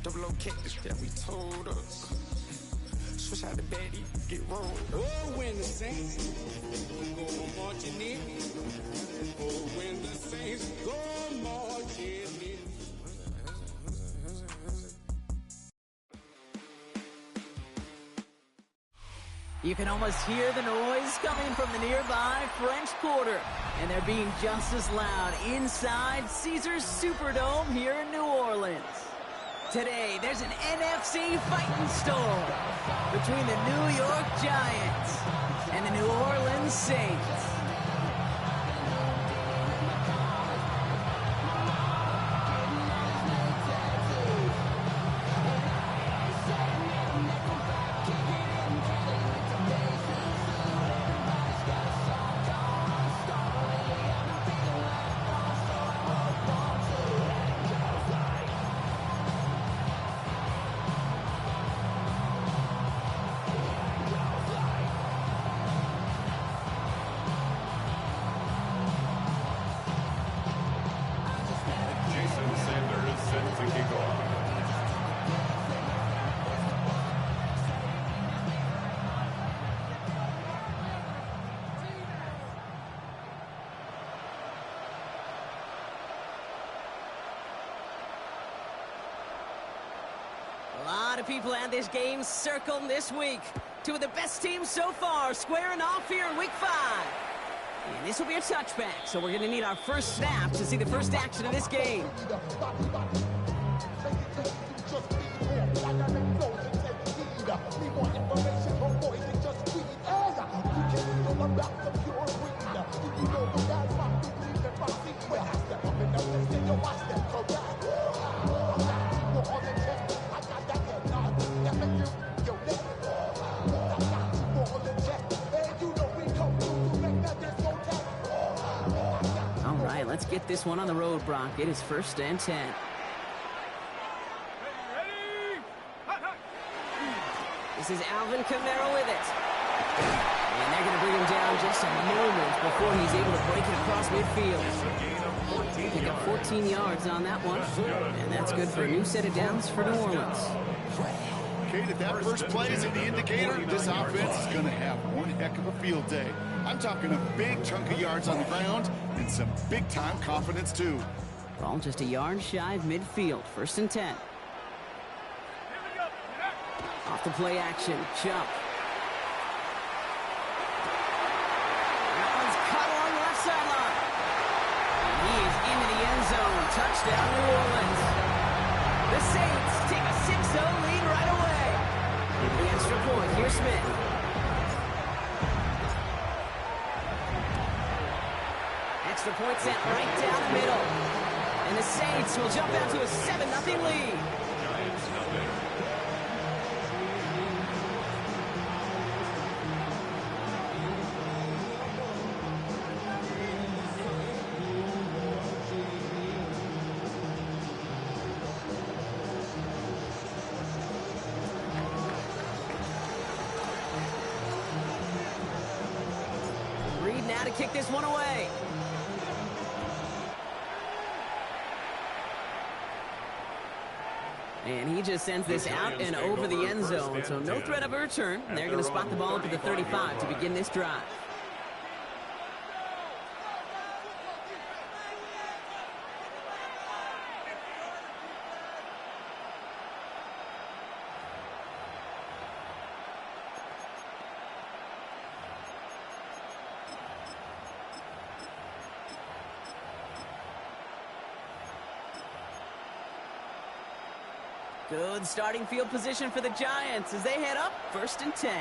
Double O catch that we told us. Switch out the baddie, get rolled. Oh, when the Saints go marching in. Oh, when the Saints go marching in. You can almost hear the noise coming from the nearby French Quarter, and they're being just as loud inside Caesars Superdome here in New Orleans. Today, there's an NFC fighting storm between the New York Giants and the New Orleans Saints. A lot of people had this game circled this week. Two of the best teams so far squaring off here in Week 5. And this will be a touchback, so we're going to need our first snap to see the first action of this game. Let's get this one on the road, Brock. It is 1st and 10. This is Alvin Kamara with it. And they're going to bring him down just a moment before he's able to break it across midfield. Pick up 14 yards on that one. And that's good for a new set of downs for New Orleans. Okay, that first play is the indicator. This offense is going to have one heck of a field day. I'm talking a big chunk of yards on the ground and some big-time confidence, too. Ball just a yard shy of midfield. 1st and 10. Off the play action. Jump. That one's cut along the left sideline. And he is into the end zone. Touchdown, New Orleans. The Saints take a 6-0 lead right away. The extra point. Here's Smith. Extra point sent right down the middle. And the Saints will jump out to a 7-0 lead. Reed now to kick this one away. And he just sends this out and over the end zone, so no threat of a return. They're going to spot the ball up at the 35 to begin this drive. Good starting field position for the Giants as they head up 1st and 10.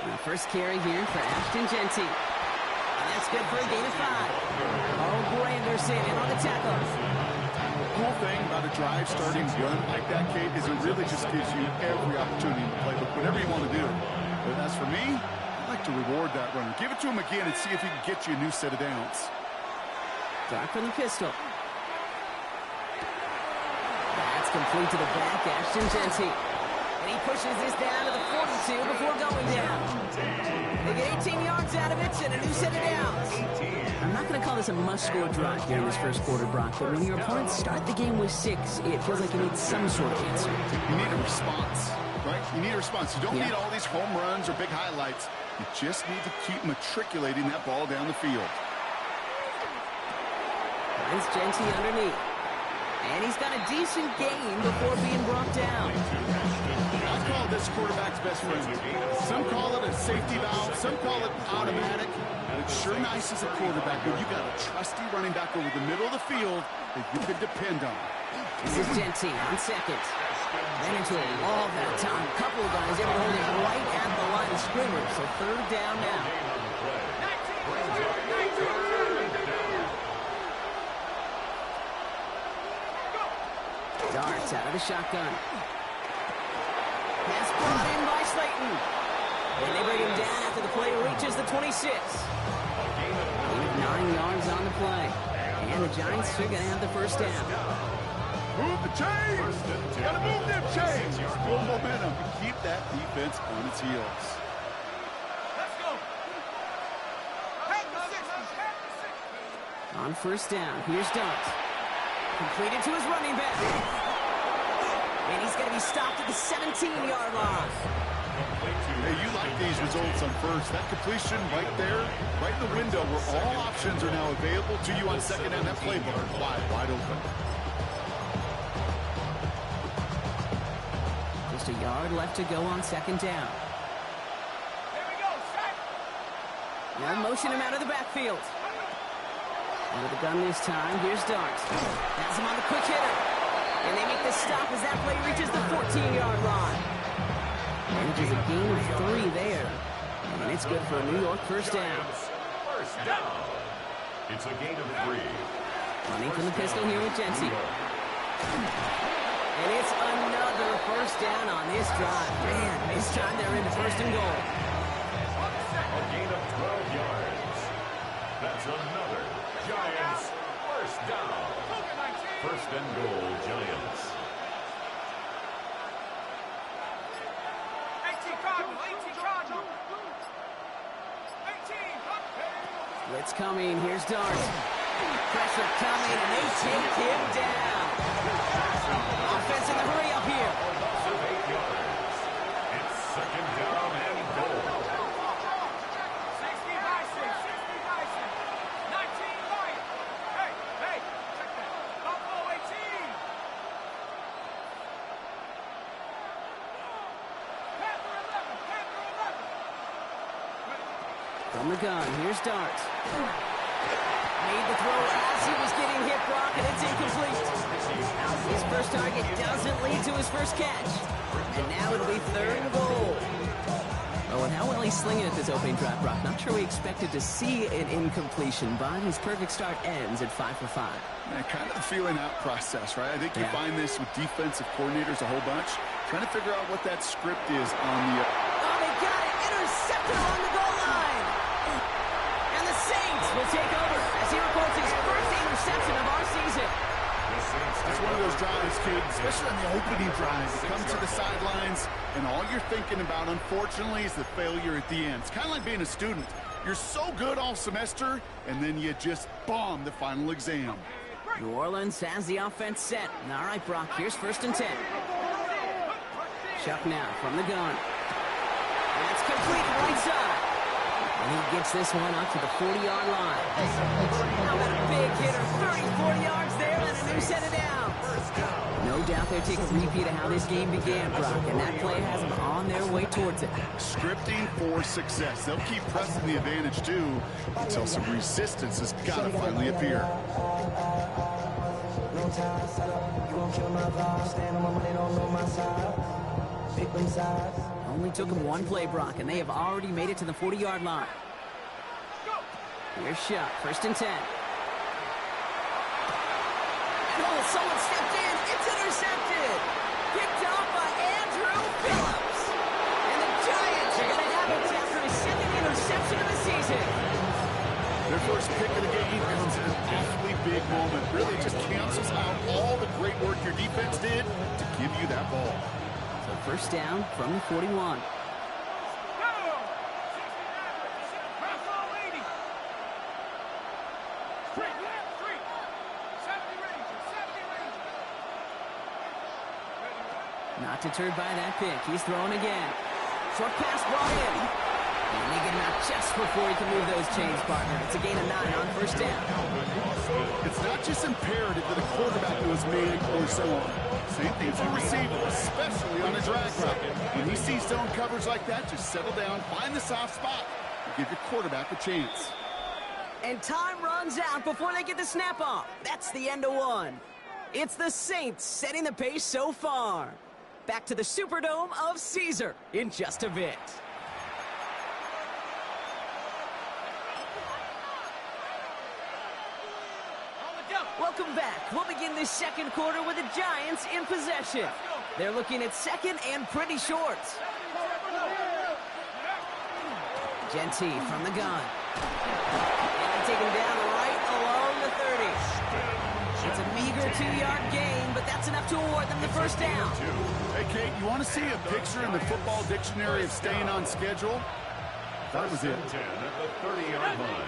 And the first carry here for Ashton Jeanty. And that's good for a gain of 5. Oh, Granderson in on the tackle. The cool thing about a drive starting run like that, Kate, is it really just gives you every opportunity to play whatever you want to do. But as for me, I'd like to reward that runner. Give it to him again and see if he can get you a new set of downs. Dark from the pistol. Complete to the back, Ashton Jeanty. And he pushes this down to the 42 before going down. They get 18 yards out of it and a new set of downs. I'm not going to call this a must-score drive here in this first quarter, Brock, but when your opponents start the game with 6, it feels like you need some sort of answer. You need a response, right? You need a response. You don't need all these home runs or big highlights. You just need to keep matriculating that ball down the field. Finds Jeanty underneath. And he's got a decent gain before being brought down. I call this quarterback's best friend. Some call it a safety valve. Some call it automatic. But it's sure nice as a quarterback when you got a trusty running back over the middle of the field that you can depend on. This is Jeanty on second. Ran into a wall that time. A couple of guys able to hold him right at the line of scrimmage. So third down now. Darts out of the shotgun. Pass brought in by Slayton. And they bring him down after the play reaches the 26. Gain of 9 yards on the play. And the Giants are going to have the first down. Move the chains! Gotta move them chains! Build momentum. Keep that defense on its heels. Let's go. On first down, here's Dart. Completed to his running back. And he's going to be stopped at the 17-yard line. Hey, you like these results on first. That completion right there, right in the window where all options are now available to you on second down. That playbook wide open. Just a yard left to go on second down. Here we go, set. Now motion him out of the backfield. Out of the gun this time, here's Dart. Has him on the quick hitter. And they make the stop as that play reaches the 14-yard line. Manages a gain of 3 there. And it's good for a New York first down. First down. It's a gain of 3. Running from the pistol here with Jeanty. And it's another first down on this drive. Man, this time they're in the first and goal. A gain of 12 yards. That's another Giants first down. First and goal, Giants. 18 Cardinal, 18 Cardinal. 18. Blitz coming. Here's Dart. Pressure coming, and they take him down. Offense in the hurry up here. Loss of 8 yards. It's second down and goal. 60 by 6, 60 by 6. 19 by. Hey, check that. Buffalo 18. Panther 11, Panther 11. From the gun, here's Dart. Made the throw as he was getting hit, Brock, and it's incomplete. His first target doesn't lead to his first catch. And now it'll be third and goal. Oh, and how well he's slinging at this opening drive, Brock. Not sure we expected to see an incompletion, but his perfect start ends at 5 for 5. Yeah, kind of the feeling out process, right? I think you find this with defensive coordinators a whole bunch. Trying to figure out what that script is on the... Oh, they got it! Intercepted on the goal line! And the Saints will take over as he records his first interception of our season. It's one of those drives, kid, especially on the opening drive. You come to the sidelines, and all you're thinking about, unfortunately, is the failure at the end. It's kind of like being a student. You're so good all semester, and then you just bomb the final exam. New Orleans has the offense set. All right, Brock, here's first and 10. Chuck now from the gun. That's complete right side. And he gets this one up to the 40-yard line. Now got a big hitter, 30, 40 yards there, and a new set of downs. No doubt they're taking a repeat of how this game began, Brock, and that play has them on their way towards it. Scripting for success. They'll keep pressing the advantage, too, until some resistance has got to finally appear. Only took them one play, Brock, and they have already made it to the 40-yard line. Here's Shuck, first and 10. Oh, someone stepped in. It's intercepted. Picked up by Andrew Phillips. And the Giants are going to have it after his second interception of the season. Their first pick of the game comes at an awfully big moment. Really just cancels out all the great work your defense did to give you that ball. So first down from the 41. Not deterred by that pick. He's throwing again. Short pass brought in. And they get him out just before he can move those chains, partner. It's a gain of 9 on first down. It's not just imperative that a quarterback knows man or zone. Same thing for a receiver, especially on a drag route. When he sees zone coverage like that, just settle down, find the soft spot, and give your quarterback a chance. And time runs out before they get the snap off. That's the end of one. It's the Saints setting the pace so far. Back to the Superdome of Caesar in just a bit. Welcome back. We'll begin this second quarter with the Giants in possession. They're looking at second and pretty short. Genty from the gun. And they take him down right along the 30. It's a meager 2-yard gain, but that's enough to award them the first down. Hey, Kate, you want to see a picture in the football dictionary of staying on schedule? That was it. 10 at the 30-yard line.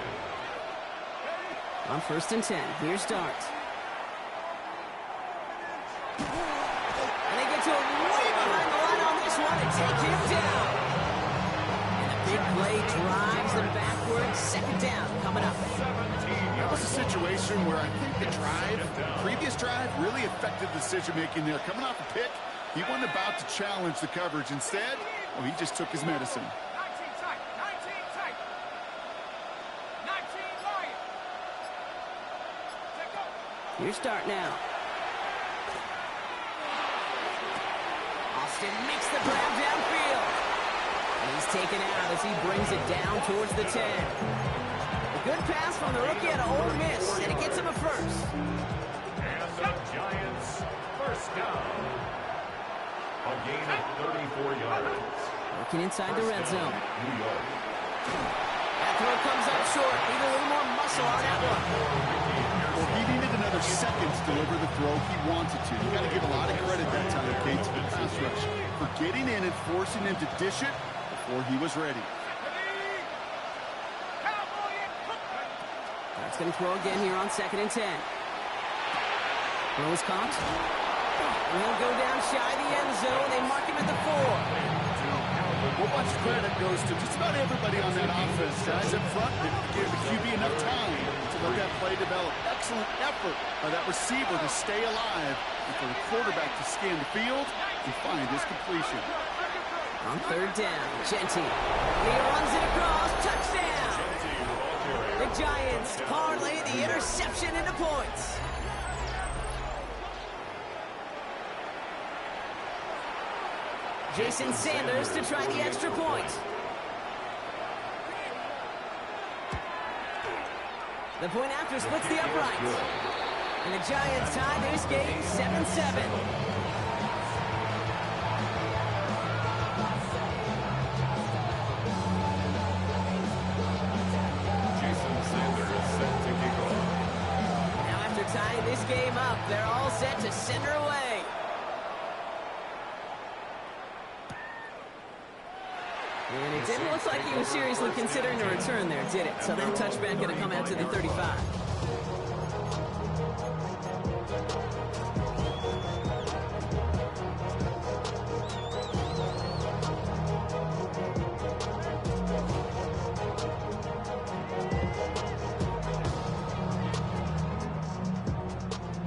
On first and 10, here's Dart. And they get to him way behind the line on this one and take him down. And a big play drives them backwards. Second down coming up. That was a situation where I think the previous drive, really affected decision-making there. Coming off a pick, he wasn't about to challenge the coverage. Instead, well, he just took his medicine. Here's Dart now. Austin makes the grab downfield. And he's taken out as he brings it down towards the 10. A good pass from the rookie at Ole Miss, and it gets him a first. And the Giants first down. A gain of 34 yards. Working inside the red zone. New York. That throw comes up short. Need a little more muscle on that one. Well, he needed another second to deliver the throw he wanted to. You got to give a lot of credit that time, Kate, to the pass rush for getting in and forcing him to dish it before he was ready. That's going to throw again here on second and 10. Throw is caught. And he'll go down shy the end zone. They mark him at the 4. Well, much credit goes to just about everybody on that offense. Guys up front that gave the QB enough time to let that play develop. Excellent effort by that receiver to stay alive and for the quarterback to scan the field and find his completion. On third down, Genty. He runs it across. Touchdown! The Giants parlay the interception into points. Jason Sanders to try the extra point. The point after splits the uprights. And the Giants tie this game 7-7. Now after tying this game up, they're all set to send her away. And it didn't look like he was seriously considering a return there, did it? So that touchback going to come out to the 35.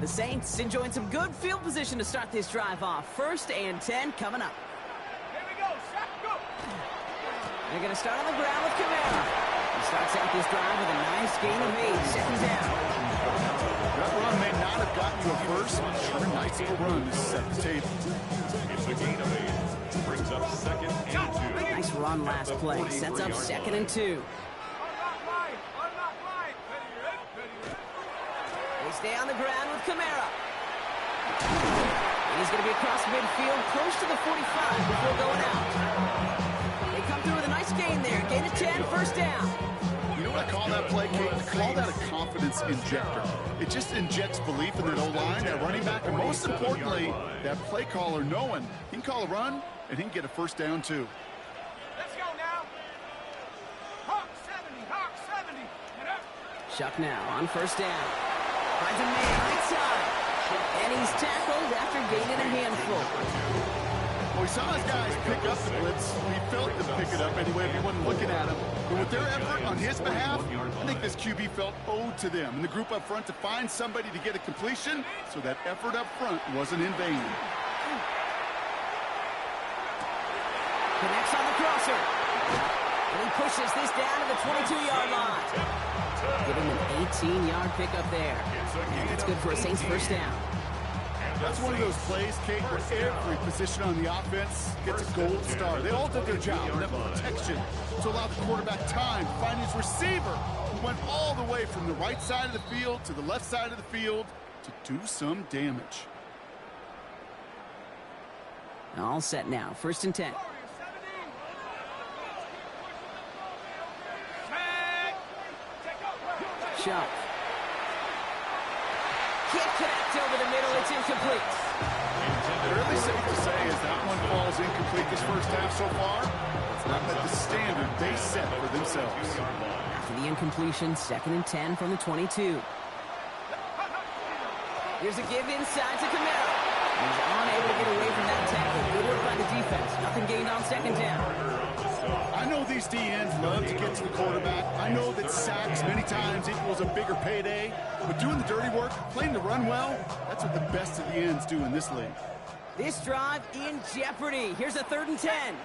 The Saints enjoying some good field position to start this drive off. First and 10 coming up. They're going to start on the ground with Kamara. He starts out this drive with a nice gain of 8, second down. That run may not have gotten you a first, but sure nice little run to set the table. It's a gain of 8. Brings up second and 2. Nice run last play. Sets up second and 2. They stay on the ground with Kamara. He's going to be across midfield, close to the 45 before going out. They come through with a nice gain there. Gain of 10, first down. You know what I call that play, Kate? I call that a confidence injector. It just injects belief in that O-line, that running back, and most importantly, that play caller knowing he can call a run, and he can get a first down too. Let's go now. Hawk 70, and up. Shuck now on first down. Finds a man right side. And he's tackled after gaining a handful. Well, he saw his guys pick up the blitz. He felt them pick it up anyway if he wasn't looking at him. But with their effort on his behalf, I think this QB felt owed to them and the group up front to find somebody to get a completion, so that effort up front wasn't in vain. Connects on the crosser. And he pushes this down to the 22-yard line. Giving him an 18-yard pickup there. And that's good for a Saints first down. That's one of those plays, Kate, where every position on the offense gets a gold star. They all did their job in that protection to allow the quarterback time to find his receiver, who went all the way from the right side of the field to the left side of the field to do some damage. All set now. First and 10. Shot. Can't connect over the middle. It's incomplete. Fairly safe to say as that one falls incomplete this first half so far. It's not met the standard they set for themselves. After the incompletion, second and 10 from the 22. Here's a give inside to Camaro. He's unable to get away from that tackle. Good work by the defense. Nothing gained on second down. I know these DNs love to get to the quarterback. I know that sacks many times equals a bigger payday. But doing the dirty work, playing to run well, that's what the best of the ends do in this league. This drive in jeopardy. Here's a third and 10.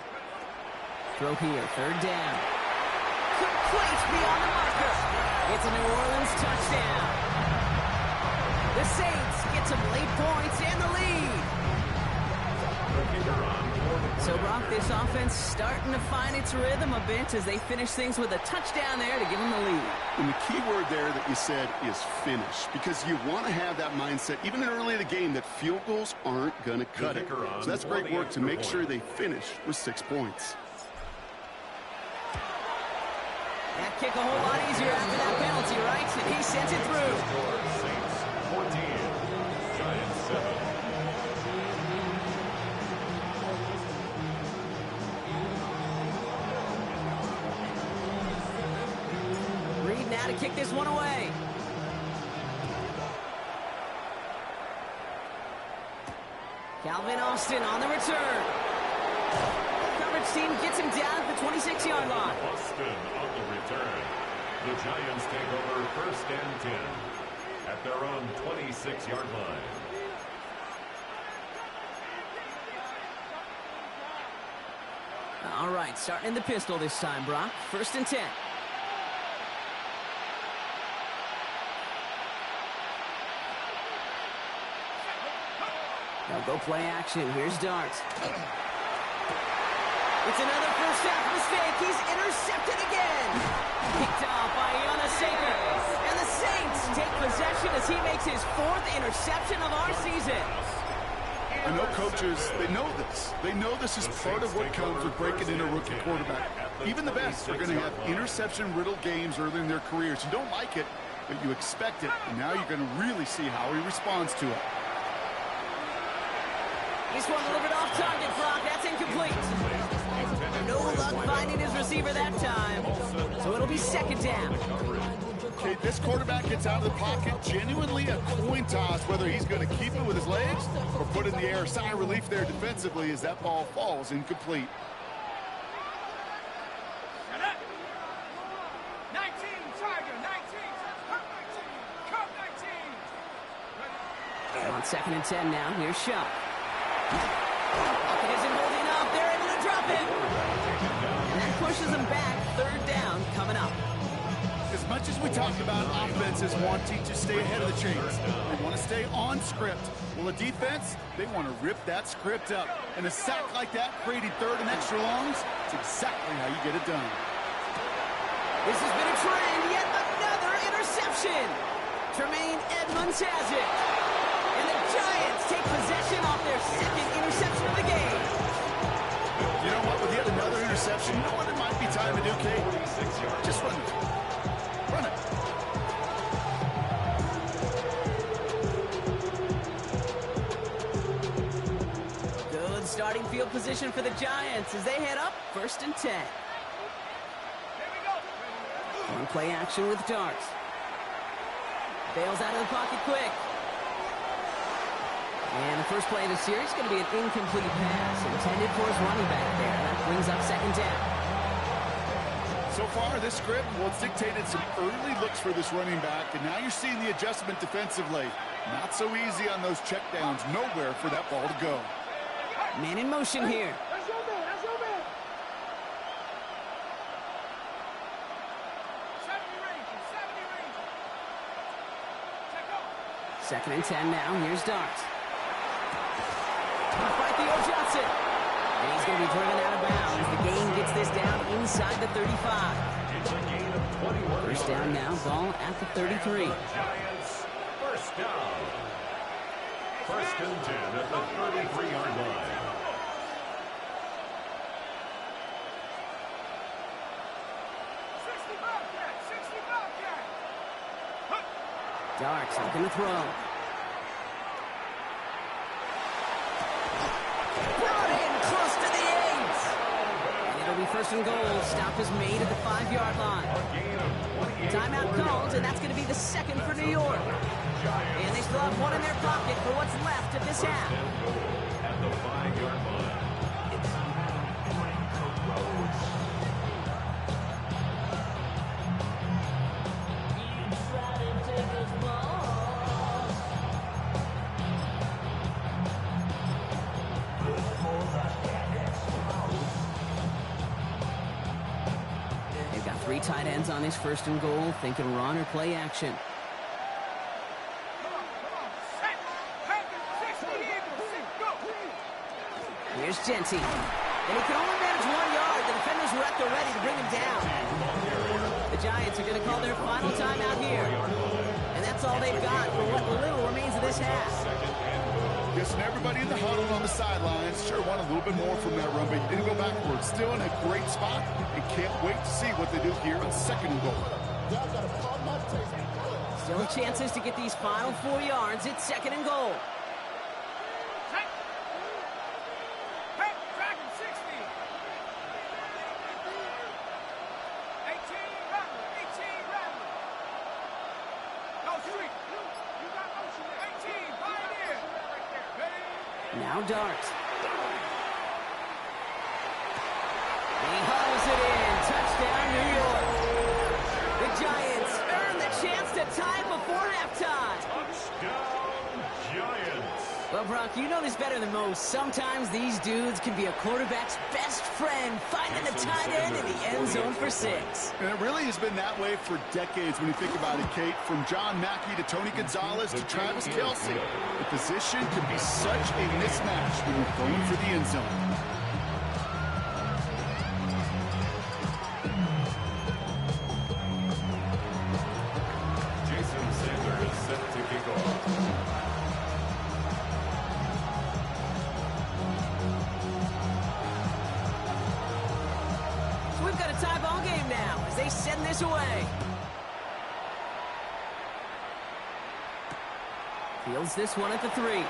Throw here, third down. Complete beyond the marker. It's a New Orleans touchdown. The Saints get some late points and the lead. So, Brock, this offense starting to find its rhythm a bit as they finish things with a touchdown there to give them the lead. And the key word there that you said is finish, because you want to have that mindset, even early in the game, that field goals aren't going to cut it. So that's great work to make sure they finish with 6 points. That kick a whole lot easier after that penalty, right? And he sends it through. Saints 14, Giants 7. Now to kick this one away. Calvin Austin on the return. Coverage team gets him down at the 26-yard line. Austin on the return. The Giants take over first and 10 at their own 26-yard line. All right, starting in the pistol this time, Brock. First and 10. They'll go play action. Here's Dart. It's another first half mistake. He's intercepted again. Picked off by Iona. And the Saints take possession as he makes his 4th interception of our season. I know coaches, they know this. They know this is part of what comes with breaking in a rookie quarterback. Even the best are going to have interception-riddled games early in their careers. You don't like it, but you expect it. And now you're going to really see how he responds to it. This one delivered off target, Brock. That's incomplete. No luck finding his receiver that time. So it'll be second down. Okay, this quarterback gets out of the pocket, genuinely a coin toss, whether he's going to keep it with his legs or put it in the air. Sigh of relief there defensively as that ball falls incomplete. 19, Tiger, 19. Come 19. On second and 10 now. Here's Shuck. It isn't holding up. They're able to drop it. And that pushes them back. Third down coming up. As much as we talk about offenses wanting to stay ahead of the chains, they want to stay on script. Well, the defense, they want to rip that script up. And a sack like that, creating third and extra longs, it's exactly how you get it done. This has been a trend. Yet another interception. Tremaine Edmonds has it. And the Giants take possession off their second interception of the game. You know what? With yet another interception, you know what it might be time to do, Kate? Just run it. Run it. starting field position for the Giants as they head up 1st and 10. On play action with Darts. Bails out of the pocket quick. And the first play of the series is going to be an incomplete pass intended for his running back there. And that brings up 2nd down. So far, this script, well, it's dictated some early looks for this running back, and now you're seeing the adjustment defensively. Not so easy on those checkdowns. Nowhere for that ball to go. Man in motion here. That's your man. That's your man. 70 range. 70 range. Check out. 2nd and 10 now. Here's Darts. Gonna fight Theo Johnson. And he's going to be driven out of bounds. The gain gets this down inside the 35. It's a gain of 21. First down now. Ball at the 33. Giants, first down. 1st and 10 at the 33-yard line. Darts looking to throw. Brought in close to the 8. And it'll be 1st and goal. Stop is made at the 5-yard line. Timeout called, and that's going to be the 2nd for New York. And they still have one in their pocket for what's left of this half. At the 5-yard line. They've got 3 tight ends on this 1st and goal, thinking run or play action. Here's Genty. And he can only manage 1 yard. The defenders were at the ready to bring him down. The Giants are going to call their final timeout here. And that's all they've got for what little remains of this half. Guessing everybody in the huddle on the sidelines sure want a little bit more from that run, but he didn't go backwards. Still in a great spot and can't wait to see what they do here on 2nd and goal. Still chances to get these final 4 yards. It's 2nd and goal. Now Darts. And he hauls it in. Touchdown, New York. The Giants earn the chance to tie before halftime. Touchdown, Giants. Well, Brock, you know this better than most. Sometimes these dudes can be a quarterback's best friend, finding the tight end in the end zone for 6. And it really has been that way for decades when you think about it, Kate. From John Mackey to Tony Gonzalez to Travis Kelce. The position can be such a mismatch when you're going for the end zone. Jason Sanders set to kick off. We've got a tie ball game now as they send this away. Fields this one at the 3.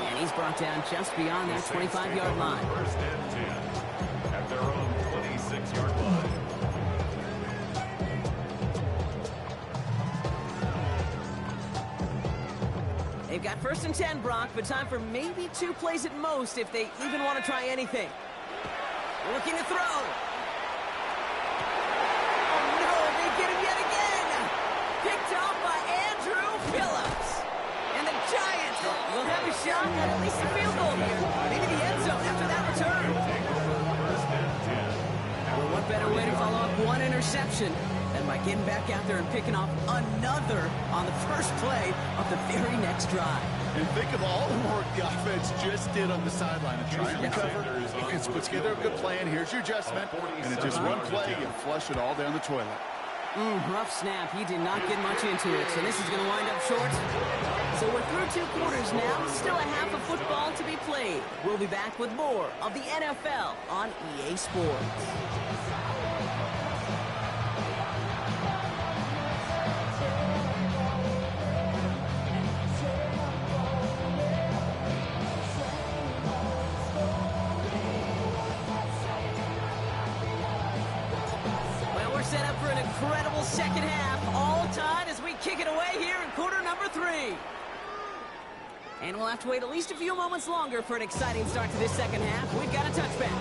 And he's brought down just beyond that 25-yard line. 1st and 10 at their own 26-yard line. They've got 1st and 10, Brock, but time for maybe 2 plays at most if they even want to try anything. Looking to throw. Oh, no, they get him yet again. Picked off by Andrew Phillips. And the Giants will have a shot at least a field goal here. Maybe the end zone after that return. Well, what better way to follow up one interception than by getting back out there and picking off another on the first play of the very next drive. And think of all the work the offense just did on the sideline and try and recover. You can put together a good plan. Here's your adjustment. And it's just one play. You flush it all down the toilet. Rough snap. He did not get much into it, so this is going to wind up short. So we're through 2 quarters now. Still a half of football to be played. We'll be back with more of the NFL on EA Sports. incredible second half, all tied as we kick it away here in quarter number 3. And we'll have to wait at least a few moments longer for an exciting start to this second half. We've got a touchback.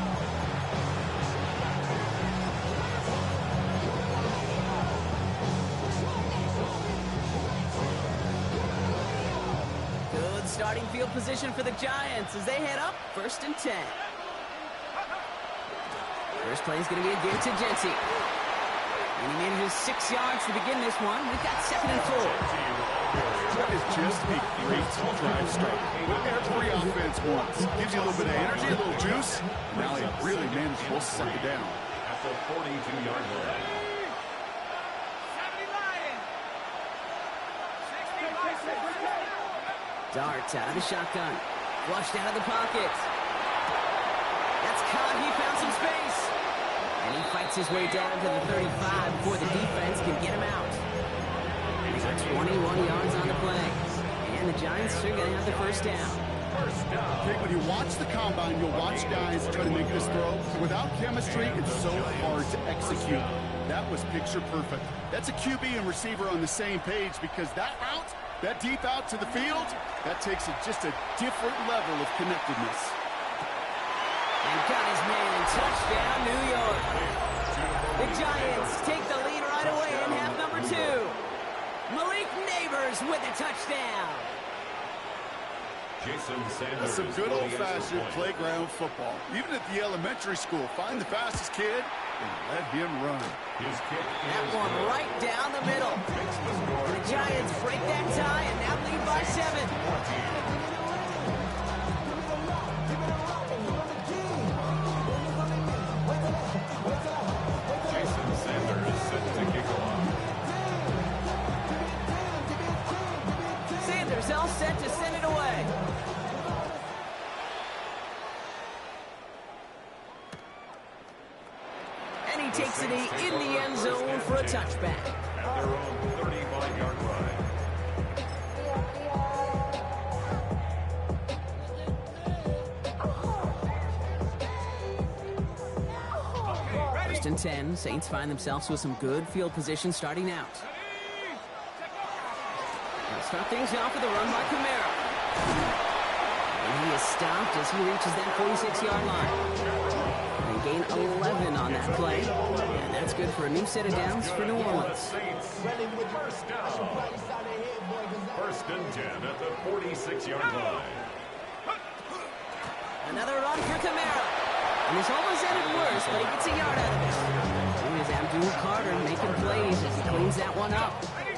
Good starting field position for the Giants as they head up 1st and 10. First play is going to be a give to Jency. And he manages 6 yards to begin this one. We've got 2nd and 4. That is just a great drive start. What every offense wants. Gives you a little bit of energy, a little juice. Now he really manageable to suck it down. At the 42-yard line. 70 Lions. Darts out of the shotgun. Flushed out of the pocket. That's caught. He found some space. And he fights his way down to the 35 before the defense can get him out. And he got 21 yards on the play. And the Giants are going to have the first down. Okay, when you watch the combine, you'll watch guys try to make this throw. Without chemistry, it's so hard to execute. That was picture perfect. That's a QB and receiver on the same page because that route, that deep out to the field, that takes just a different level of connectedness. And got his man. Touchdown, New York. The Giants take the lead right away in half number 2. Malik Neighbors with a touchdown. Jason Sanders. That's some good old-fashioned playground football. Even at the elementary school, find the fastest kid and let him run. His kick That is one good. right down the middle. Makes the score The Giants break that tie and now lead by 7. Jason Sanders set to kick off. Sanders all set to send it away. And he takes it in the end zone for a touchback. At their own 35-yard line. First and 10, Saints find themselves with some good field position starting out. They'll start things off with a run by Kamara. And he is stopped as he reaches that 46-yard line. They gain 11 on that play. And that's good for a new set of downs for New Orleans. Saints, first down. 1st and 10 at the 46-yard line. Another run for Kamara. And this almost ended worse, but he gets a yard out of it. Here's Abdul Carter making plays as he cleans that one up.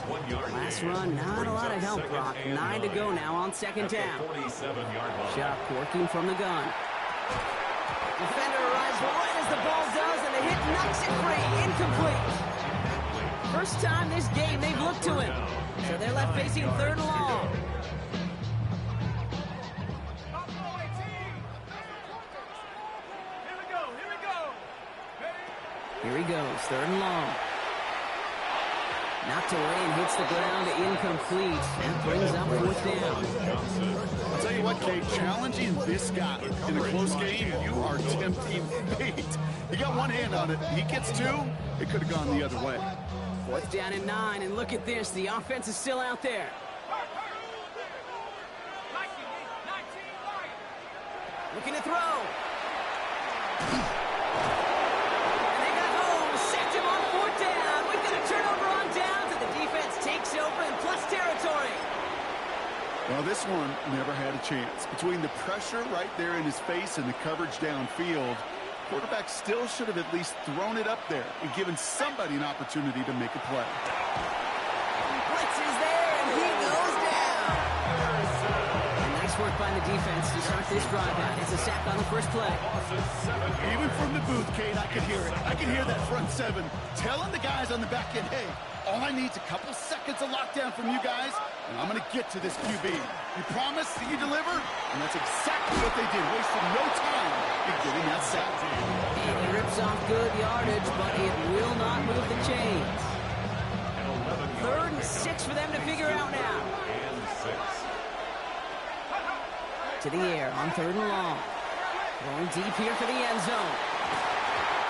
1 yard Last gain. run, not a Brings lot up of help, 2nd Brock. and 9 to go now on 2nd At the down. 47-yard line. Shot working from the gun. Defender arrives right as the ball does, and the hit knocks it free. Incomplete. First time this game they've looked to him. So they're left facing 3rd and long. Here he goes, 3rd and long. Knocked away and hits the ground, incomplete. That brings up 4th down. I'll tell you what, Kate, challenging this guy in a close game, you are tempting fate. He got one hand on it. He gets 2. It could have gone the other way. 4th down and 9, and look at this. The offense is still out there. Looking to throw. And they got home. Sacked him on 4th down. We've got a turnover on downs, and the defense takes over in plus territory. Well, this one never had a chance. Between the pressure right there in his face and the coverage downfield, quarterback still should have at least thrown it up there and given somebody an opportunity to make a play. Blitz is there, and he goes down. And nice work by the defense to start this drive out. It's a sack on the first play. Even from the booth, Kate, I could hear it. I could hear that front 7 telling the guys on the back end, hey, all I need is a couple seconds of lockdown from you guys, and I'm going to get to this QB. You promise that you deliver? And that's exactly what they did, wasting no time in getting that sack. And he rips off good yardage, but it will not move the chains. 3rd and 6 for them to figure out now. And 6. To the air on 3rd and long. Going deep here for the end zone.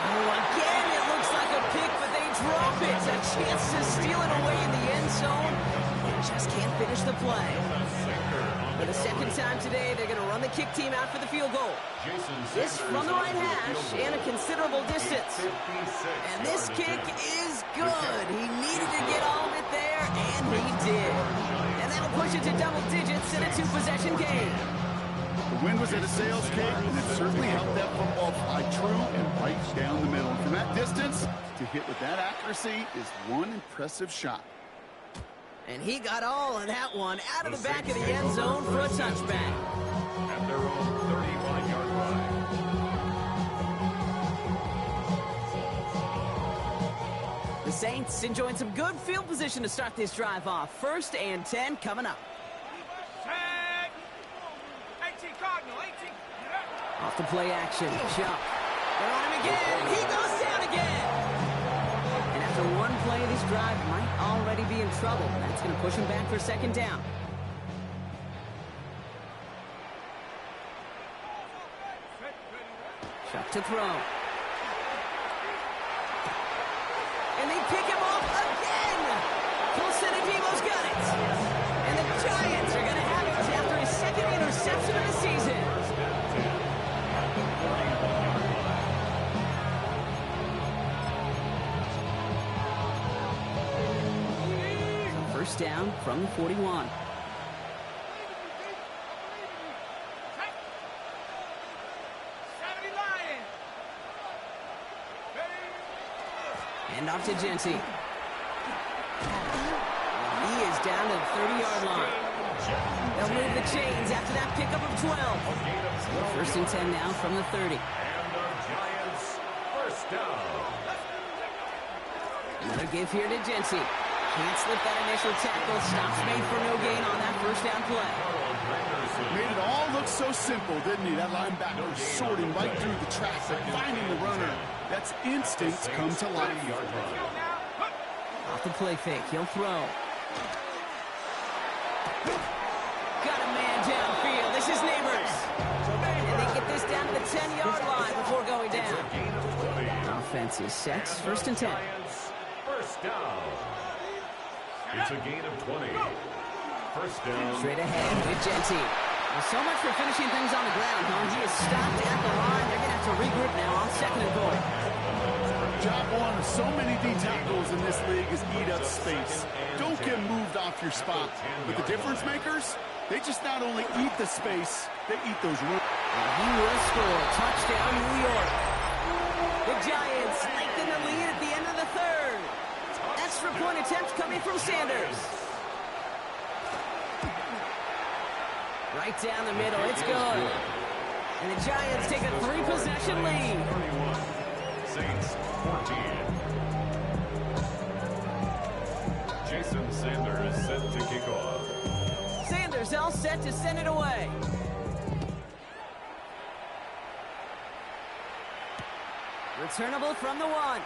Oh, again, it looks like a pick, but they drop it. A chance to steal it away in the end zone. And just can't finish the play. For the second time today, they're going to run the kick team out for the field goal. This from the right hash and a considerable distance. And this kick is good. He needed to get all of it there, and he did. And that'll push it to double digits in a two-possession game. The wind was at a sales kick, and it certainly helped that football fly true and right down the middle. And from that distance, to hit with that accuracy is one impressive shot. And he got all of that one out of the back of the end zone for a touchback. At their own 35-yard line. The Saints enjoying some good field position to start this drive off. 1st and 10 coming up. Tag. 18 Cardinal, 18. Off the play action. Jump. They're on him again. He goes down again. And after one play, this drive might already be in trouble. That's going to push him back for 2nd down. Chuck to throw. And they pick him off again. Colson Debo's got it. And the Giants are going to have it after his 2nd interception of the season. So 1st down from the 41. And off to Genty. He is down to the 30-yard line. They'll move the chains after that pickup of 12. 1st and 10 now from the 30. And the Giants, 1st down. Another give here to Genty. Can't slip that initial tackle. Stops made for no gain on that 1st down play. Made it all look so simple, didn't he? That linebacker sorting right through the traffic, finding the runner. That's instinct come to life. Off the play fake, he'll throw. Got a man downfield. This is Neighbors. And they get this down to the 10-yard line before going down. Offense is set. 1st and 10. 1st down. It's a gain of 20. 1st down. Straight ahead with Genty. Well, so much for finishing things on the ground, huh? He is stopped at the line. They're going to have to regroup now on 2nd and goal. Job one of so many D tackles in this league is eat up space. Don't get moved off your spot. But the difference makers, they just not only eat the space, they eat those roots. And he will score. Touchdown, New York. The Giants lengthen the lead at the end of the 3rd. Extra point attempt coming from Sanders. Right down the middle, it's good. And the Giants take a 3-possession lead. 31. Saints 14. Jason Sanders set to kick off. Sanders all set to send it away. Returnable from the 1.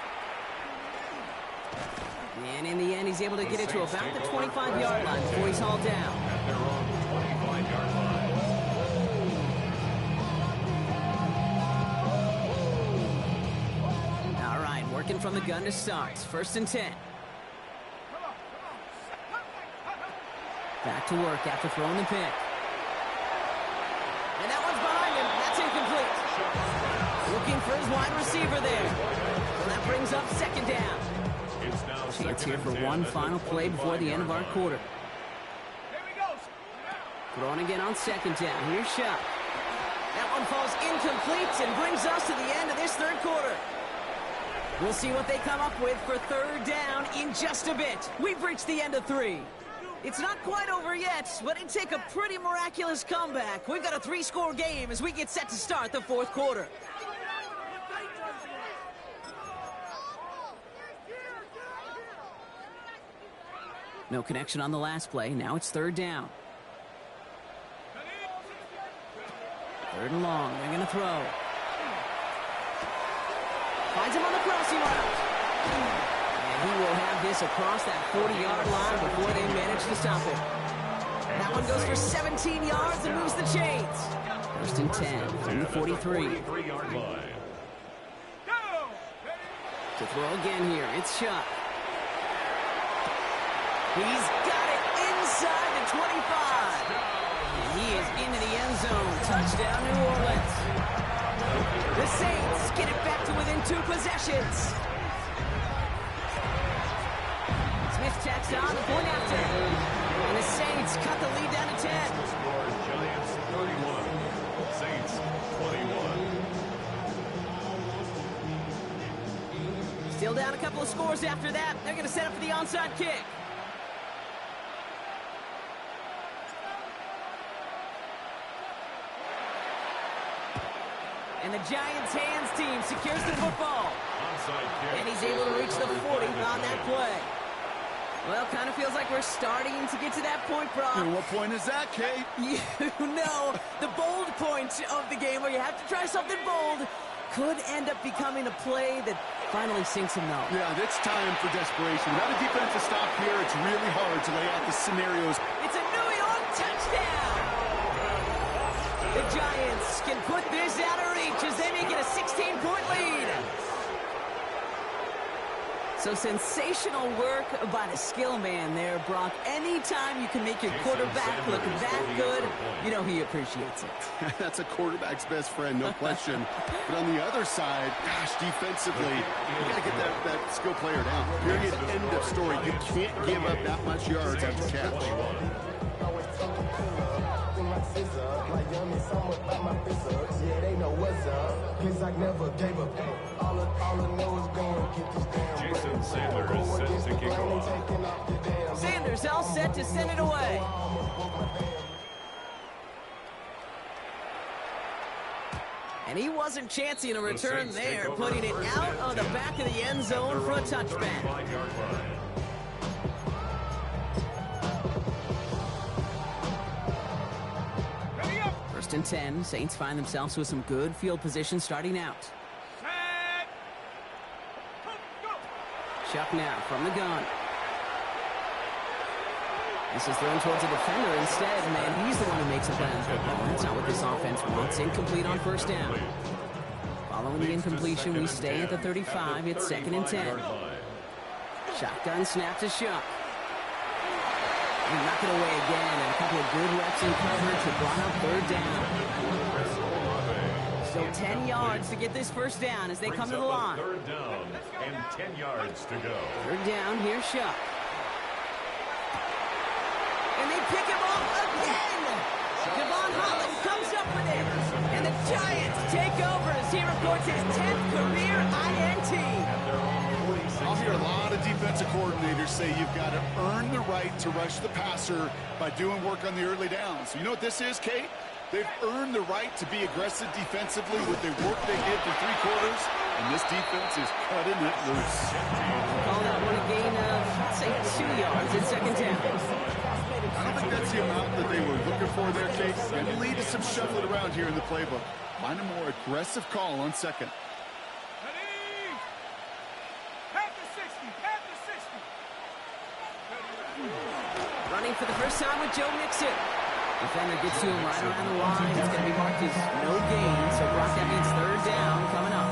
And in the end, he's able to get it to about the 25-yard line before he's hauled down. At their own 25-yard line. All right, working from the gun to start. 1st and 10. Back to work after throwing the pick. And that one's behind him. That's incomplete. Looking for his wide receiver there. So that brings up 2nd down. It's now Chance here for 2nd and 10 one at the final play before the end of our 25-yard quarter. Here we go. Throwing again on 2nd down. Here's Shuck. That one falls incomplete and brings us to the end of this 3rd quarter. We'll see what they come up with for 3rd down in just a bit. We've reached the end of 3. It's not quite over yet, but it'd take a pretty miraculous comeback. We've got a 3-score game as we get set to start the 4th quarter. No connection on the last play. Now it's 3rd down. 3rd and long. They're going to throw. Finds him on the crossing route. And he will have this across that 40-yard line before they manage to stop him. That one goes for 17 yards and moves the chains. 1st and 10 from the 43. 43-yard line. To throw again here, it's Chuck. He's got it inside the 25. And he is into the end zone. Touchdown, New Orleans. The Saints get it back to within 2 possessions. Smith tacks on the point after. And the Saints cut the lead down to 10. Score Giants 31, Saints 21. Still down a couple of scores after that. They're going to set up for the onside kick. And the Giants' hands team secures the football. Onside kick. And he's able to reach the 40 on that play. Well, kind of feels like we're starting to get to that point, Brock. And what point is that, Kate? You know, the bold point of the game where you have to try something bold could end up becoming a play that finally sinks him though. Yeah, it's time for desperation. Without a defensive stop here, it's really hard to lay out the scenarios. It's a New York touchdown! The Giants can put this out of reach as they make it a 16-point lead. So sensational work by the skill man there, Brock. Anytime you can make your quarterback look that good, you know he appreciates it. That's a quarterback's best friend, no question. But on the other side, gosh, defensively, you got to get that skill player down. Period, end of story. You can't give up that much yards after catch. Jason Sanders is set to kick off. Sanders all set to send it away. And he wasn't chancing a return there, putting it out of the back of the end zone for a touchback. 35-yard line. Ready up. 1st and 10, Saints find themselves with some good field position starting out. Set. Go. Chuck now from the gun. This is thrown towards a defender instead, man. He's the one who makes a play on football. That's not what this offense wants. Incomplete on 1st down. Following the incompletion, we stay at the 35. It's 2nd and 10. Shotgun snap to Chuck. We knock it away again, and a couple of good reps in coverage to brought up 3rd down. Still 10 yards to get this 1st down as they come to the line. 3rd down and 10 yards to go. 3rd down, here's Chuck. And they pick him off again! Devon Holland comes up with it. And the Giants take over as he records his 10th career INT. I'll hear a lot of defensive coordinators say you've got to earn the right to rush the passer by doing work on the early downs. You know what this is, Kate? They've earned the right to be aggressive defensively with the work they did for 3 quarters, and this defense is cutting it loose. Call that one a gain of, let's say, 2 yards in 2nd down. I don't think that's the amount that they were looking for there, Kate. And lead to some shuffling around here in the playbook. Find a more aggressive call on 2nd. Ready. Half the 60. Half the 60. Running for the first time with Joe Mixon. Defender gets to him right around the line. It's going to be marked as no gain. So, Brock, that means 3rd down coming up.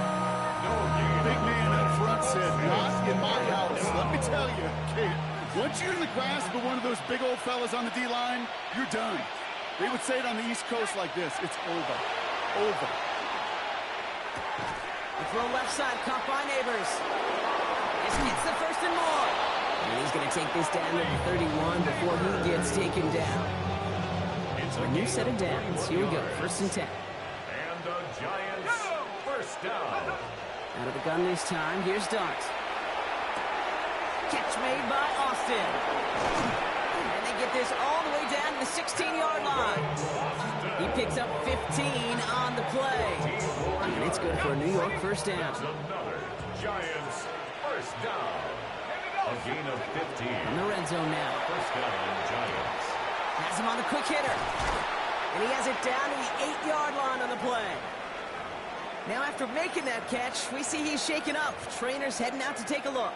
Big man up front said, not in my house. Let me tell you, Kate, once you're in the grasp of one of those big old fellas on the D-line, you're done. They would say it on the East Coast like this. It's over. Over. The throw left side, caught by Neighbors. This gets the 1st and more. And he's going to take this down to the 31 before he gets taken down. A new set of downs. Here we go. 1st and 10. And the Giants 1st down. Out of the gun this time. Here's Dart. Catch made by Austin. And they get this all the way down to the 16-yard line. He picks up 15 on the play. And it's good for a New York 1st down. Another Giants 1st down. A gain of 15. In the red zone now. 1st down, Giants. Has him on the quick hitter. And he has it down to the 8-yard line on the play. Now after making that catch, we see he's shaken up. Trainer's heading out to take a look.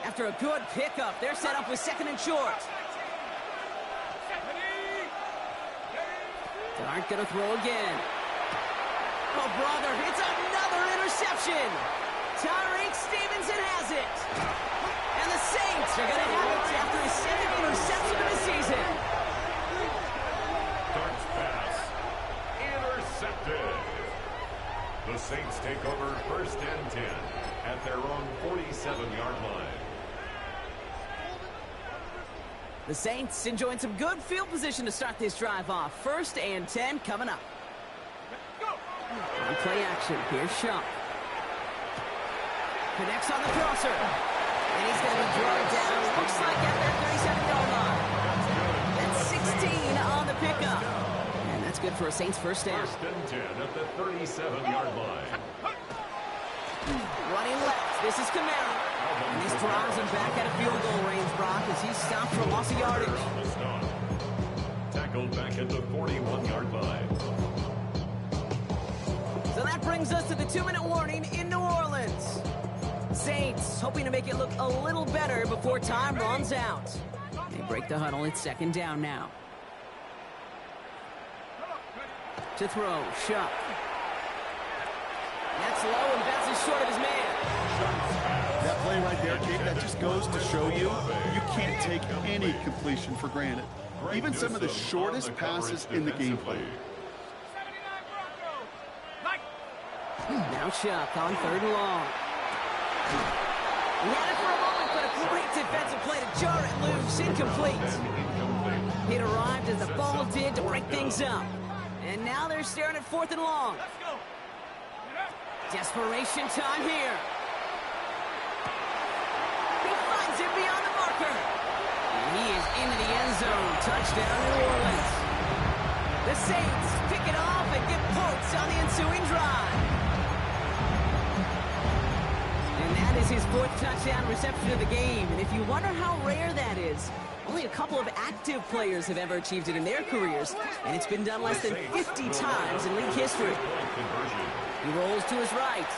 After a good pickup, they're set up with 2nd and short. Dart gonna throw again. Oh, brother, it's another interception. Tyreek Stevenson has it. And the Saints are going to have it after his second interception of the season. Darts pass. Intercepted. The Saints take over 1st and 10 at their own 47-yard line. The Saints enjoying some good field position to start this drive off. 1st and 10 coming up. On play action, here's Shuck. Connects on the crosser. And he's going to be drawn down. Looks like at their 37-yard line. That's 16 on the pickup. And that's good for a Saints first down. 1st and 10 at the 37-yard line. Running left. This is Kamara. And this drives him back out of field goal range, Brock, as he stopped for a loss of yardage. Tackled back at the 41-yard line. So that brings us to the 2-minute warning in New Orleans. Saints hoping to make it look a little better before time runs out. They break the huddle. It's 2nd down now. To throw, Shuck. That's low and bounces short of his man. That play right there, Kate, that just goes to show you can't take any completion for granted. Even some of the shortest passes in the game plan. Now Shuck on 3rd and long. He had it for a moment, but a great defensive play to jar it loose. Incomplete. It arrived as the ball did to break things up. And now they're staring at 4th and long. Desperation time here. He finds him beyond the marker. And he is into the end zone. Touchdown, New Orleans. The Saints pick it off and get points on the ensuing drive. And that is his 4th touchdown reception of the game. And if you wonder how rare that is, only a couple of active players have ever achieved it in their careers, and it's been done less than 50 times in league history. He rolls to his right,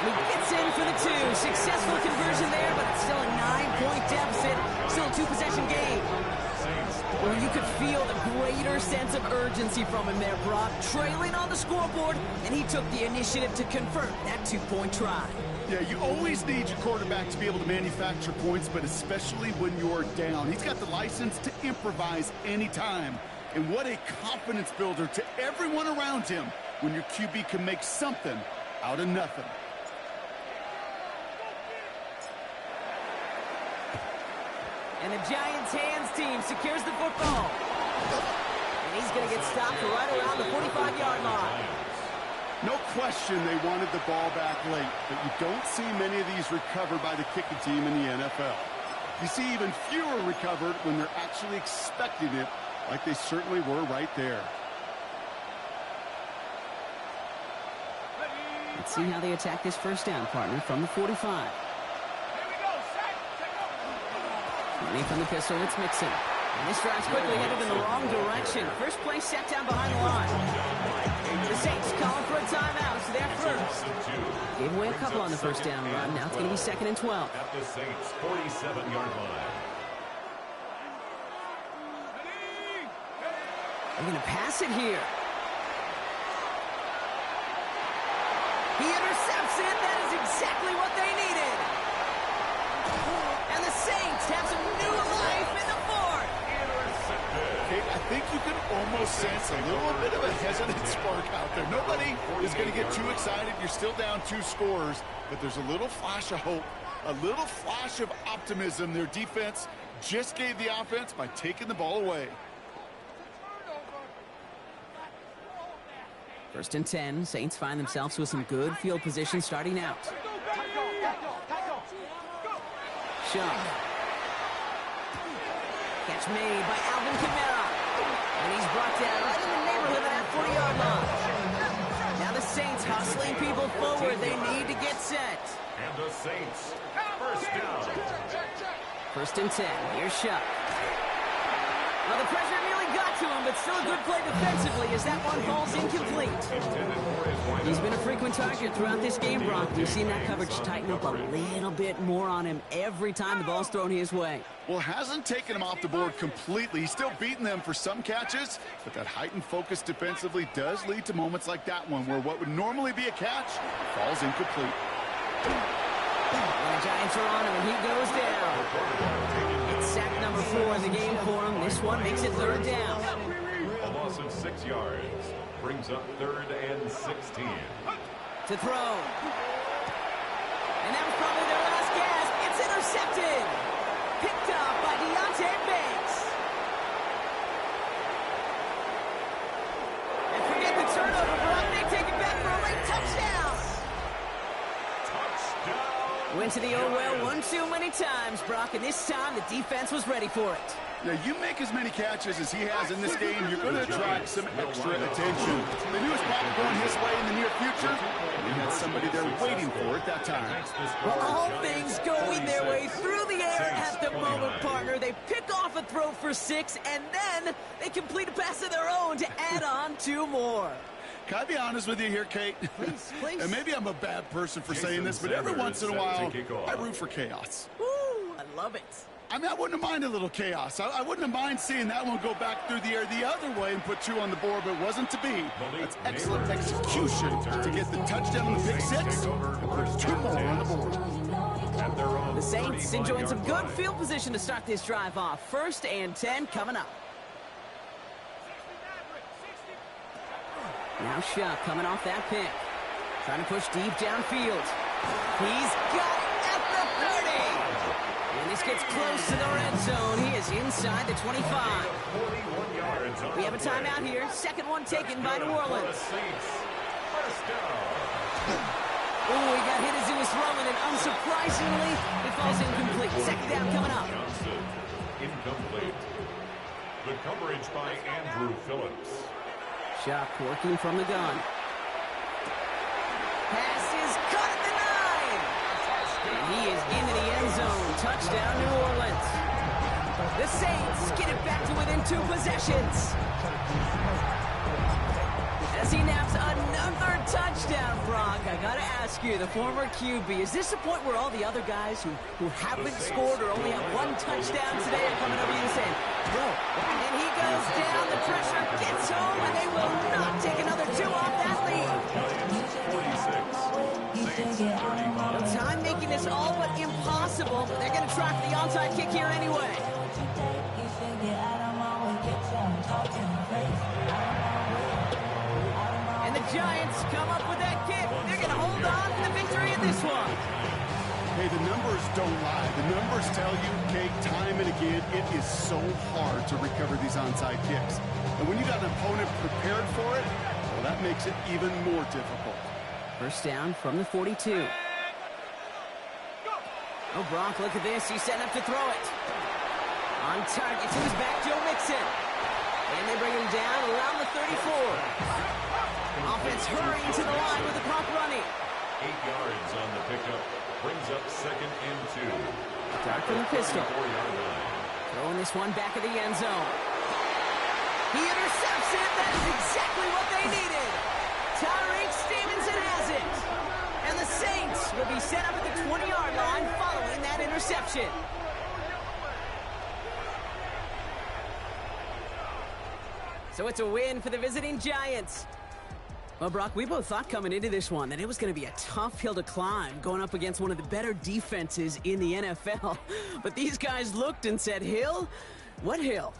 and he gets in for the 2. Successful conversion there, but it's still a 9-point deficit, still a 2-possession game. Well, you could feel the greater sense of urgency from him there, Brock, trailing on the scoreboard, and he took the initiative to convert that 2-point try. Yeah, you always need your quarterback to be able to manufacture points, but especially when you're down. He's got the license to improvise anytime. And what a confidence builder to everyone around him when your QB can make something out of nothing. And the Giants' hands team secures the football. And he's going to get stopped right around the 45-yard line. No question they wanted the ball back late, but you don't see many of these recovered by the kicking team in the NFL. You see even fewer recovered when they're actually expecting it, like they certainly were right there. Let's see how they attack this 1st down, partner, from the 45. Running from the pistol, it's Mixon. And this drive's quickly headed in the wrong direction. First play set down behind the line. The Saints calling for a timeout. It's their first. Gave away a couple on the 1st down run. Now it's going to be 2nd and 12. At the Saints' 47-yard line. They're going to pass it here. He intercepts it. That is exactly what they needed. And the Saints have some new life in the 4th. Okay, I think you can almost sense a little bit of a hesitant spark out there. Nobody is going to get too excited. You're still down 2 scores, but there's a little flash of hope, a little flash of optimism. Their defense just gave the offense by taking the ball away. 1st and 10. Saints find themselves with some good field position starting out. Shuck. Catch made by Alvin Kamara. And he's brought down right in the neighborhood of that 40-yard line. Now the Saints hustling people forward. They need to get set. And the Saints, 1st down. 1st and 10. Here's Shuck. Well, the pressure nearly got to him, but still a good play defensively as that one falls incomplete. He's been a frequent target throughout this game, Brock. We've seen that coverage tighten up a little bit more on him every time the ball's thrown his way. Well, hasn't taken him off the board completely. He's still beating them for some catches, but that heightened focus defensively does lead to moments like that one where what would normally be a catch falls incomplete. And the Giants are on him, and he goes down. It's sack number 4 in the game for him. This one makes it 3rd down. A loss of 6 yards brings up 3rd and 16. To throw. And that was probably their last gasp. It's intercepted. Picked up by Deontay Banks. And forget the turnover, Brock. They take it back for a late touchdown. Touchdown! Went to the oh well one too many times, Brock, and this time the defense was ready for it. Yeah, you make as many catches as he has in this game, you're going to attract some extra attention. They knew it was probably going his way in the near future. He had somebody there waiting for it that time. Well, all things going their way through the air at the moment, partner. They pick off a throw for 6, and then they complete a pass of their own to add on 2 more. Can I be honest with you here, Kate? Please, please. And maybe I'm a bad person for saying this, but every once in a while, I root for chaos. Woo, I love it. I mean, I wouldn't have minded a little chaos. I wouldn't have minded seeing that one go back through the air the other way and put 2 on the board, but it wasn't to be. That's excellent execution to get the touchdown on the pick 6 and put 2 more on the board. The Saints enjoying some good field position to start this drive off. 1st and 10 coming up. Now Shuck coming off that pick. Trying to push deep downfield. He's got it at the 30. And this gets close to the red zone. He is inside the 25. We have a timeout here. 2nd one taken by New Orleans. Oh, he got hit as he was throwing, and unsurprisingly, it falls incomplete. 2nd down coming up. Johnson, incomplete. Good coverage by Andrew Phillips. Shuck working from the gun. Pass is caught at the 9. And he is into the end zone. Touchdown, New Orleans. The Saints get it back to within 2 possessions. As he naps another touchdown, Brock. I gotta ask you, the former QB, is this the point where all the other guys who haven't scored or only have 1 touchdown today are coming over you and saying, bro, and he goes down, the pressure gets home, and they will not take another 2 off that lead. The time making this all but impossible. They're gonna try for the onside kick here anyway. And the Giants come up with that kick. They're going to hold on to the victory in this one. Hey, the numbers don't lie. The numbers tell you, Kate, time and again, it is so hard to recover these onside kicks. And when you got an opponent prepared for it, well, that makes it even more difficult. 1st down from the 42. Oh, Brock, look at this. He's setting up to throw it. On target to his back, Joe Mixon. And they bring him down around the 34. Offense hurrying to the line with the clock running. 8 yards on the pickup. Brings up 2nd and 2. Dart from the pistol. 4-yard line. Throwing this one back of the end zone. He intercepts it. That is exactly what they needed. Tyreek Stevenson has it. And the Saints will be set up at the 20-yard line following that interception. So it's a win for the visiting Giants. Well, Brock, we both thought coming into this one that it was going to be a tough hill to climb going up against one of the better defenses in the NFL. But these guys looked and said, Hill? What hill?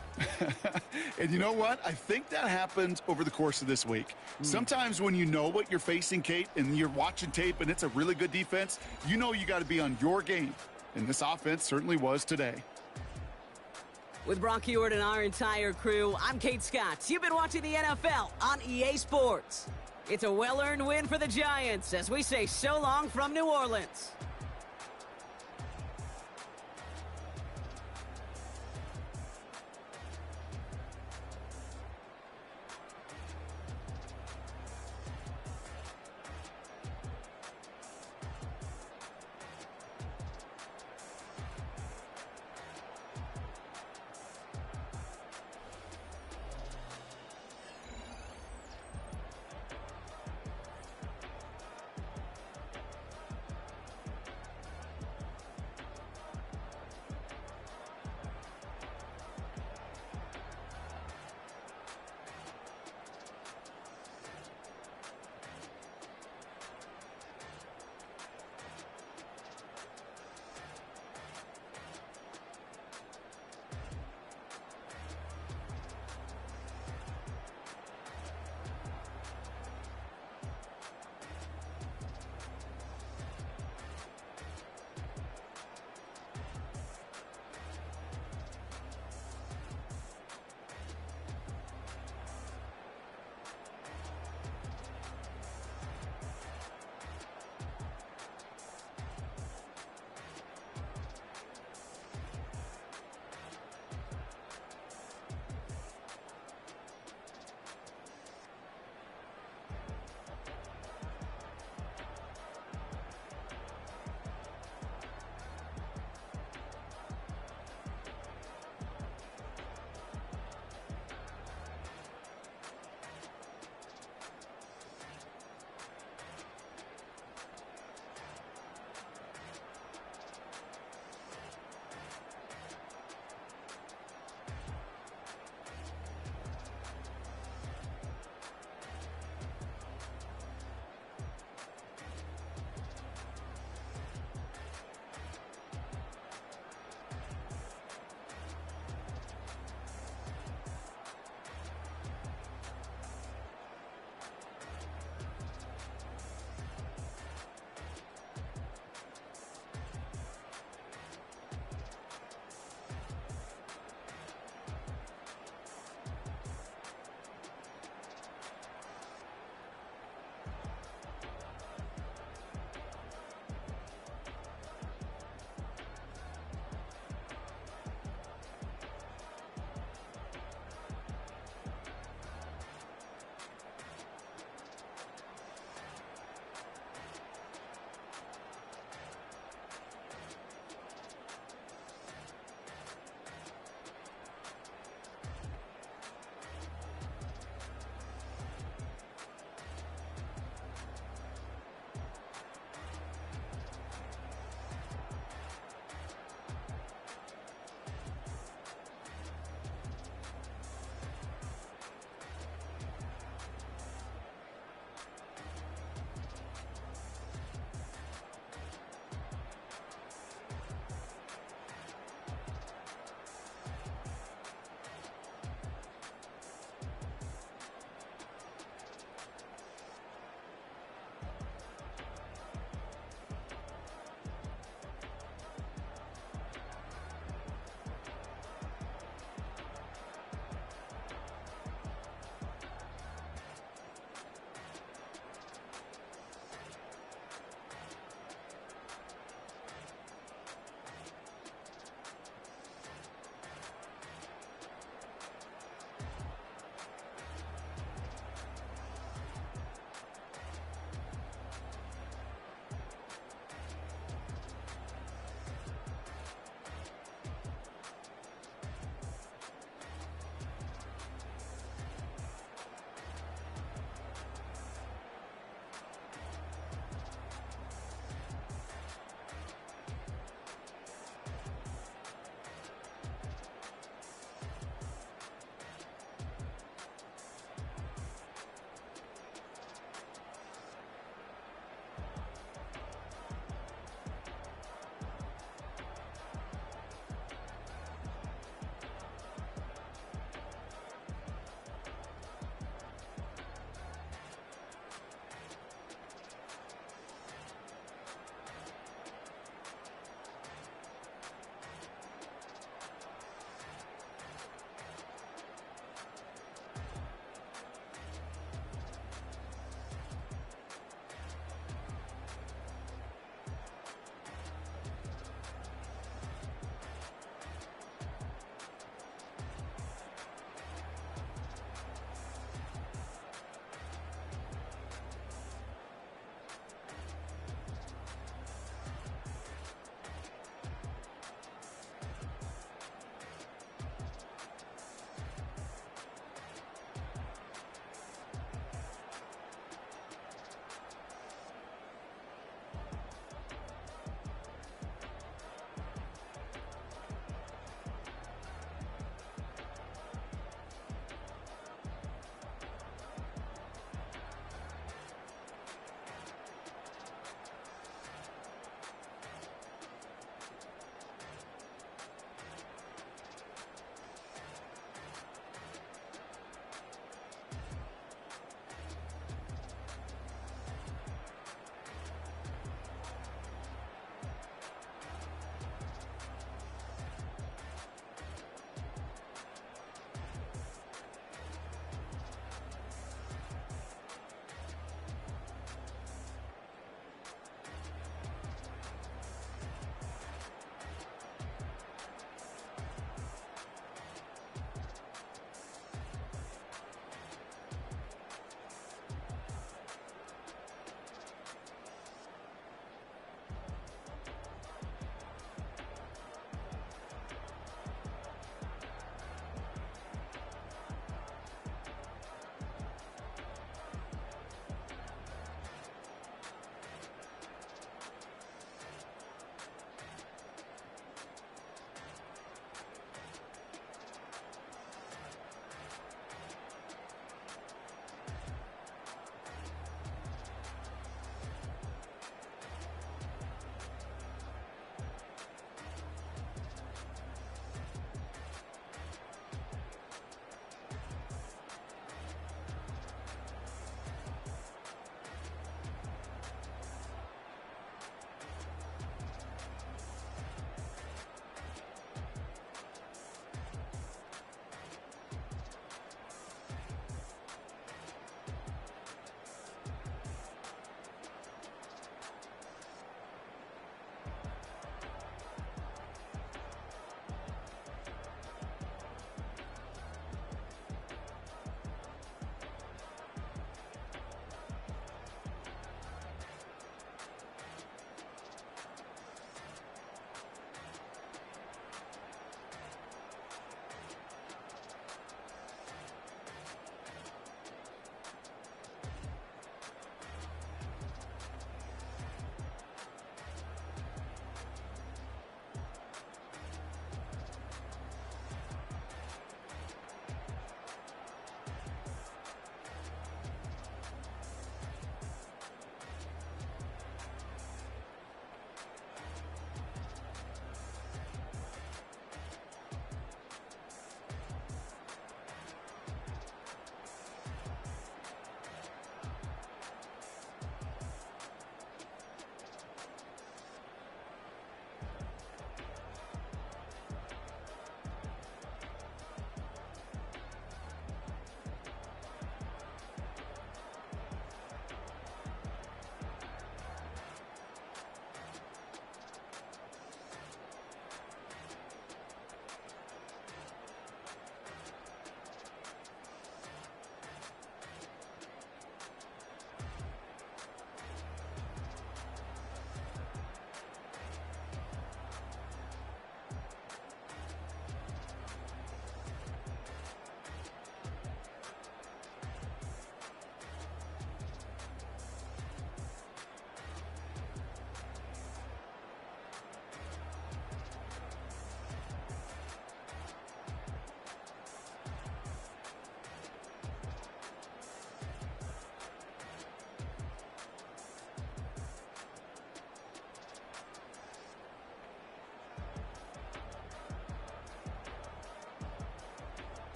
And you know what? I think that happened over the course of this week. Sometimes when you know what you're facing, Kate, and you're watching tape and it's a really good defense, you know you got to be on your game. And this offense certainly was today. With Brock Huard and our entire crew, I'm Kate Scott. You've been watching the NFL on EA Sports. It's a well-earned win for the Giants as we say so long from New Orleans.